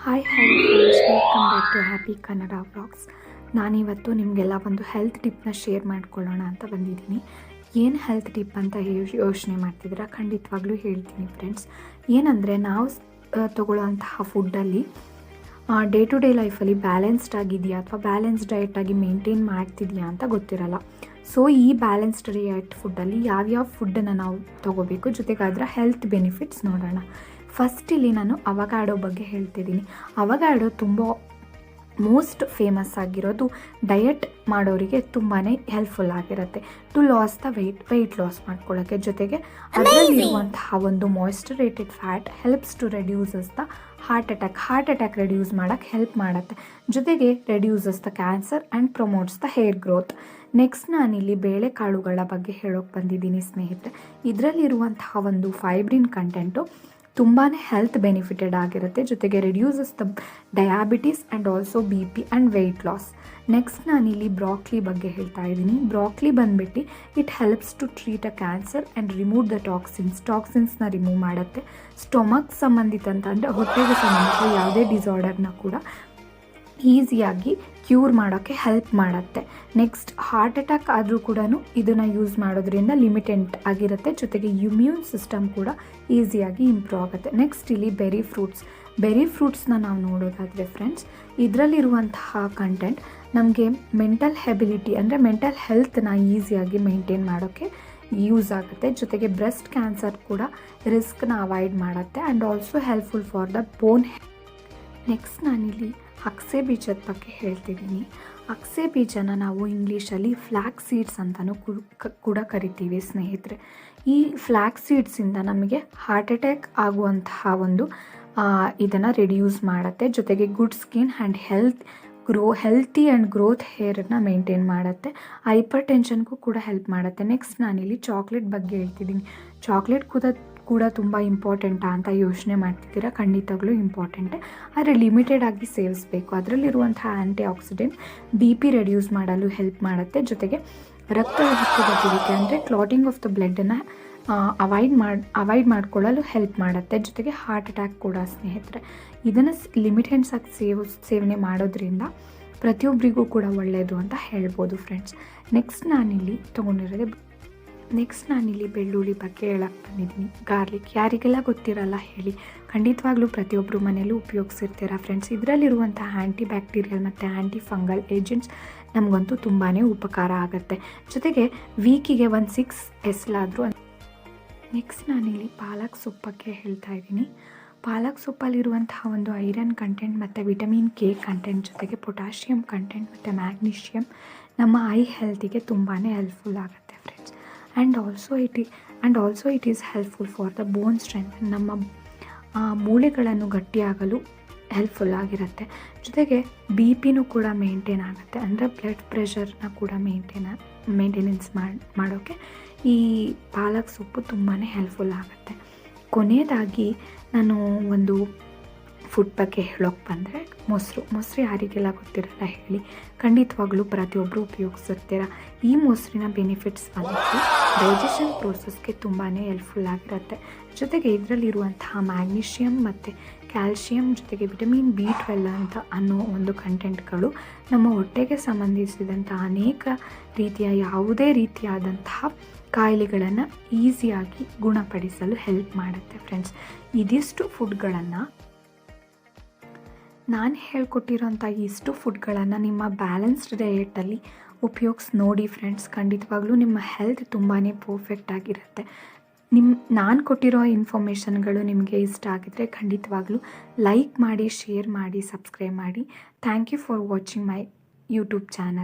Hi friends, welcome back to happy Kannada vlogs. ನಾನಿವತ್ತು ನಿಮಗೆಲ್ಲ ಒಂದು ಹೆಲ್ತ್ ಟಿಪ್ನ ಶೇರ್ ಮಾಡ್ಕೊಳ್ಳೋಣ ಅಂತ ಬಂದಿದ್ದೀನಿ. ಏನು ಹೆಲ್ತ್ ಟಿಪ್ ಅಂತ ಯೋಚನೆ ಮಾಡ್ತಿದ್ದೀರಾ? ಖಂಡಿತವಾಗ್ಲೂ ಹೇಳ್ತೀನಿ ಫ್ರೆಂಡ್ಸ್. ಏನಂದರೆ ನಾವು ತಗೊಳ್ಳೋಂತಹ ಫುಡ್ಡಲ್ಲಿ ಡೇ ಟು ಡೇ ಲೈಫಲ್ಲಿ ಬ್ಯಾಲೆನ್ಸ್ಡ್ ಆಗಿದೆಯಾ ಅಥವಾ ಬ್ಯಾಲೆನ್ಸ್ ಡಯಟಾಗಿ ಮೇಂಟೈನ್ ಮಾಡ್ತಿದೆಯಾ ಅಂತ ಗೊತ್ತಿರಲ್ಲ. ಸೊ ಈ ಬ್ಯಾಲೆನ್ಸ್ಡ್ ಡಯಟ್ ಫುಡ್ಡಲ್ಲಿ ಯಾವ್ಯಾವ ಫುಡ್ಡನ್ನು ನಾವು ತೊಗೋಬೇಕು, ಜೊತೆಗೆ ಅದರ ಹೆಲ್ತ್ ಬೆನಿಫಿಟ್ಸ್ ನೋಡೋಣ. ಫಸ್ಟ್ ಇಲ್ಲಿ ನಾನು ಅವಗಾಡೋ ಬಗ್ಗೆ ಹೇಳ್ತಿದ್ದೀನಿ. ಅವಗಾಡೋ ತುಂಬ ಮೋಸ್ಟ್ ಫೇಮಸ್ ಆಗಿರೋದು ಡಯಟ್ ಮಾಡೋರಿಗೆ ತುಂಬಾ ಹೆಲ್ಪ್ಫುಲ್ ಆಗಿರುತ್ತೆ to lose the weight loss ಮಾಡ್ಕೊಳ್ಳೋಕ್ಕೆ. ಜೊತೆಗೆ ಅದರಲ್ಲಿರುವಂತಹ ಒಂದು moisturated fat helps to reduces the heart attack reduce ಮಾಡೋಕ್ಕೆ ಹೆಲ್ಪ್ ಮಾಡುತ್ತೆ. ಜೊತೆಗೆ reduces the cancer and promotes the hair growth. Next ನಾನಿಲ್ಲಿ ಬೇಳೆಕಾಳುಗಳ ಬಗ್ಗೆ ಹೇಳೋಕೆ ಬಂದಿದ್ದೀನಿ ಸ್ನೇಹಿತರೆ. ಇದರಲ್ಲಿರುವಂತಹ ಒಂದು ಫೈಬ್ರಿನ್ ಕಂಟೆಂಟು ತುಂಬಾ ಹೆಲ್ತ್ ಬೆನಿಫಿಟೆಡ್ ಆಗಿರುತ್ತೆ. ಜೊತೆಗೆ reduces the diabetes and also BP and weight loss. Next ನಾನಿಲ್ಲಿ ಬ್ರಾಕ್ಲಿ ಬಗ್ಗೆ ಹೇಳ್ತಾ ಇದ್ದೀನಿ. ಬ್ರಾಕ್ಲಿ ಬಂದುಬಿಟ್ಟು it helps to treat a cancer and remove the ಟಾಕ್ಸಿನ್ಸ್ನ ರಿಮೂವ್ ಮಾಡುತ್ತೆ. ಸ್ಟೊಮಕ್ ಸಂಬಂಧಿತ ಅಂದರೆ ಹೊಟ್ಟೆಗೆ ಸಂಬಂಧಿತ ಯಾವುದೇ ಡಿಸಾರ್ಡರ್ನ ಕೂಡ ಈಸಿಯಾಗಿ ಕ್ಯೂರ್ ಮಾಡೋಕ್ಕೆ ಹೆಲ್ಪ್ ಮಾಡುತ್ತೆ. ನೆಕ್ಸ್ಟ್ ಹಾರ್ಟ್ ಅಟ್ಯಾಕ್ ಆದರೂ ಕೂಡ ಇದನ್ನು ಯೂಸ್ ಮಾಡೋದ್ರಿಂದ ಲಿಮಿಟೆಡ್ ಆಗಿರುತ್ತೆ. ಜೊತೆಗೆ ಇಮ್ಯೂನ್ ಸಿಸ್ಟಮ್ ಕೂಡ ಈಸಿಯಾಗಿ ಇಂಪ್ರೂವ್ ಆಗುತ್ತೆ. ನೆಕ್ಸ್ಟ್ ಇಲ್ಲಿ ಬೆರಿ ಫ್ರೂಟ್ಸ್ನ ನಾವು ನೋಡೋದಾದರೆ ಫ್ರೆಂಡ್ಸ್, ಇದರಲ್ಲಿರುವಂತಹ ಕಂಟೆಂಟ್ ನಮಗೆ ಮೆಂಟಲ್ ಹೆಬಿಲಿಟಿ ಅಂದರೆ ಮೆಂಟಲ್ ಹೆಲ್ತ್ನ ಈಸಿಯಾಗಿ ಮೇಂಟೈನ್ ಮಾಡೋಕ್ಕೆ ಯೂಸ್ ಆಗುತ್ತೆ. ಜೊತೆಗೆ ಬ್ರೆಸ್ಟ್ ಕ್ಯಾನ್ಸರ್ ಕೂಡ ರಿಸ್ಕ್ನ ಅವಾಯ್ಡ್ ಮಾಡುತ್ತೆ and also helpful for the bone. Next ನಾನಿಲ್ಲಿ ಅಗಸೆ ಬೀಜದ ಬಗ್ಗೆ ಹೇಳ್ತಿದ್ದೀನಿ. ಅಗಸೆ ಬೀಜನ ನಾವು ಇಂಗ್ಲೀಷಲ್ಲಿ ಫ್ಲ್ಯಾಕ್ ಸೀಡ್ಸ್ ಅಂತಲೂ ಕೂಡ ಕರಿತೀವಿ ಸ್ನೇಹಿತರೆ. ಈ ಫ್ಲ್ಯಾಕ್ ಸೀಡ್ಸಿಂದ ನಮಗೆ ಹಾರ್ಟ್ ಅಟ್ಯಾಕ್ ಆಗುವಂತಹ ಒಂದು ಇದನ್ನು ರಿಡ್ಯೂಸ್ ಮಾಡುತ್ತೆ. ಜೊತೆಗೆ good skin and healthy and growth ಹೇರನ್ನು ಮೇಂಟೈನ್ ಮಾಡುತ್ತೆ. ಹೈಪರ್ ಟೆನ್ಷನ್ಗೂ ಕೂಡ ಹೆಲ್ಪ್ ಮಾಡುತ್ತೆ. ನೆಕ್ಸ್ಟ್ ನಾನಿಲ್ಲಿ ಚಾಕ್ಲೇಟ್ ಬಗ್ಗೆ ಹೇಳ್ತಿದ್ದೀನಿ. ಚಾಕ್ಲೇಟ್ ಕೂಡ ತುಂಬ ಇಂಪಾರ್ಟೆಂಟಾ ಅಂತ ಯೋಚನೆ ಮಾಡ್ತಿದ್ದೀರಾ? ಖಂಡಿತವಾಗ್ಲೂ ಇಂಪಾರ್ಟೆಂಟೇ, ಆದರೆ ಲಿಮಿಟೆಡ್ ಆಗಿ ಸೇವಿಸಬೇಕು. ಅದರಲ್ಲಿರುವಂತಹ ಆ್ಯಂಟಿ ಆಕ್ಸಿಡೆಂಟ್ BP ರೆಡ್ಯೂಸ್ ಮಾಡಲು ಹೆಲ್ಪ್ ಮಾಡುತ್ತೆ. ಜೊತೆಗೆ ರಕ್ತಗಟ್ಟುವಿಕೆ ಅಂದರೆ ಕ್ಲಾಟಿಂಗ್ ಆಫ್ ದ ಬ್ಲಡ್ಡನ್ನು ಅವಾಯ್ಡ್ ಮಾಡ್ಕೊಳ್ಳಲು ಹೆಲ್ಪ್ ಮಾಡುತ್ತೆ. ಜೊತೆಗೆ ಹಾರ್ಟ್ ಅಟ್ಯಾಕ್ ಕೂಡ ಸ್ನೇಹಿತರೆ. ಇದನ್ನು ಲಿಮಿಟೆಡ್ಸ್ ಆಗಿ ಸೇವನೆ ಮಾಡೋದ್ರಿಂದ ಪ್ರತಿಯೊಬ್ಬರಿಗೂ ಕೂಡ ಒಳ್ಳೆಯದು ಅಂತ ಹೇಳ್ಬೋದು ಫ್ರೆಂಡ್ಸ್. ನೆಕ್ಸ್ಟ್ ನಾನಿಲ್ಲಿ ಬೆಳ್ಳುಳ್ಳಿ ಬಗ್ಗೆ ಹೇಳಕ್ಕೆ ಬಂದಿದ್ದೀನಿ. ಗಾರ್ಲಿಕ್ ಯಾರಿಗೆಲ್ಲ ಗೊತ್ತಿರಲ್ಲ ಹೇಳಿ? ಖಂಡಿತವಾಗ್ಲೂ ಪ್ರತಿಯೊಬ್ಬರು ಮನೆಯಲ್ಲೂ ಉಪಯೋಗಿಸಿರ್ತೀರ ಫ್ರೆಂಡ್ಸ್. ಇದರಲ್ಲಿರುವಂಥ ಆ್ಯಂಟಿ ಬ್ಯಾಕ್ಟೀರಿಯಲ್ ಮತ್ತು ಆ್ಯಂಟಿ ಫಂಗಲ್ ಏಜೆಂಟ್ಸ್ ನಮಗಂತೂ ತುಂಬಾ ಉಪಕಾರ ಆಗುತ್ತೆ. ಜೊತೆಗೆ ವೀಕಿಗೆ 1-6 ಎಸಲಾದರೂ. ನೆಕ್ಸ್ಟ್ ನಾನಿಲ್ಲಿ ಪಾಲಕ್ ಸೊಪ್ಪು ಬಗ್ಗೆ ಹೇಳ್ತಾ ಇದ್ದೀನಿ. ಪಾಲಕ್ ಸೊಪ್ಪಲ್ಲಿರುವಂತಹ ಒಂದು ಐರನ್ ಕಂಟೆಂಟ್ ಮತ್ತು ವಿಟಮಿನ್ K ಕಂಟೆಂಟ್, ಜೊತೆಗೆ ಪೊಟ್ಯಾಷಿಯಮ್ ಕಂಟೆಂಟ್ ಮತ್ತು ಮ್ಯಾಗ್ನೀಷಿಯಮ್ ನಮ್ಮ ಐ ಹೆಲ್ತಿಗೆ ತುಂಬಾ ಹೆಲ್ಪ್ಫುಲ್ ಆಗುತ್ತೆ friends. And also it is helpful for the bone strength. ನಮ್ಮ ಮೂಳೆಗಳನ್ನು ಗಟ್ಟಿಯಾಗಲು ಹೆಲ್ಪ್ಫುಲ್ ಆಗಿರುತ್ತೆ. ಜೊತೆಗೆ BPನೂ ಕೂಡ ಮೇಂಟೈನ್ ಆಗುತ್ತೆ. ಅಂದರೆ ಬ್ಲಡ್ ಪ್ರೆಷರ್ನ ಕೂಡ ಮೇಂಟೆನೆನ್ಸ್ ಮಾಡೋಕ್ಕೆ ಈ ಪಾಲಕ್ ಸೊಪ್ಪು ತುಂಬಾ ಹೆಲ್ಪ್ಫುಲ್ ಆಗುತ್ತೆ. ಕೊನೆಯದಾಗಿ ನಾನು ಒಂದು ಫುಡ್ ಬಗ್ಗೆ ಹೇಳೋಕ್ಕೆ ಬಂದರೆ ಮೊಸರು ಯಾರಿಗೆಲ್ಲ ಗೊತ್ತಿರಲ್ಲ ಹೇಳಿ? ಖಂಡಿತವಾಗ್ಲೂ ಪ್ರತಿಯೊಬ್ಬರು ಉಪಯೋಗಿಸಿರ್ತೀರ. ಈ ಮೊಸರಿನ ಬೆನಿಫಿಟ್ಸ್ ಬಂದು ಡೈಜೆಷನ್ ಪ್ರೋಸೆಸ್ಗೆ ತುಂಬಾ ಹೆಲ್ಪ್ಫುಲ್ ಆಗಿರುತ್ತೆ. ಜೊತೆಗೆ ಇದರಲ್ಲಿರುವಂತಹ ಮ್ಯಾಗ್ನೀಷಿಯಮ್ ಮತ್ತು ಕ್ಯಾಲ್ಶಿಯಂ ಜೊತೆಗೆ ವಿಟಮಿನ್ B12 ಅಂತ ಅನ್ನೋ ಒಂದು ಕಂಟೆಂಟ್ಗಳು ನಮ್ಮ ಹೊಟ್ಟೆಗೆ ಸಂಬಂಧಿಸಿದಂಥ ಅನೇಕ ರೀತಿಯ ಯಾವುದೇ ರೀತಿಯಾದಂತಹ ಕಾಯಿಲೆಗಳನ್ನು ಈಸಿಯಾಗಿ ಗುಣಪಡಿಸಲು ಹೆಲ್ಪ್ ಮಾಡುತ್ತೆ ಫ್ರೆಂಡ್ಸ್. ಇದಿಷ್ಟು ಫುಡ್ಗಳನ್ನು ನಾನು ಹೇಳ್ಕೊಟ್ಟಿರೋಂಥ ಇಷ್ಟು ಫುಡ್ಗಳನ್ನು ನಿಮ್ಮ ಬ್ಯಾಲೆನ್ಸ್ಡ್ ಡಯಟಲ್ಲಿ ಉಪಯೋಗಿಸಿ ನೋಡಿ ಫ್ರೆಂಡ್ಸ್. ಖಂಡಿತವಾಗ್ಲೂ ನಿಮ್ಮ ಹೆಲ್ತ್ ತುಂಬಾ ಪರ್ಫೆಕ್ಟ್ ಆಗಿರುತ್ತೆ. ನಾನು ಕೊಟ್ಟಿರೋ ಇನ್ಫಾರ್ಮೇಷನ್ಗಳು ನಿಮಗೆ ಇಷ್ಟ ಆಗಿದರೆ ಖಂಡಿತವಾಗ್ಲೂ ಲೈಕ್ ಮಾಡಿ, ಶೇರ್ ಮಾಡಿ, ಸಬ್ಸ್ಕ್ರೈಬ್ ಮಾಡಿ. Thank you for watching my YouTube channel.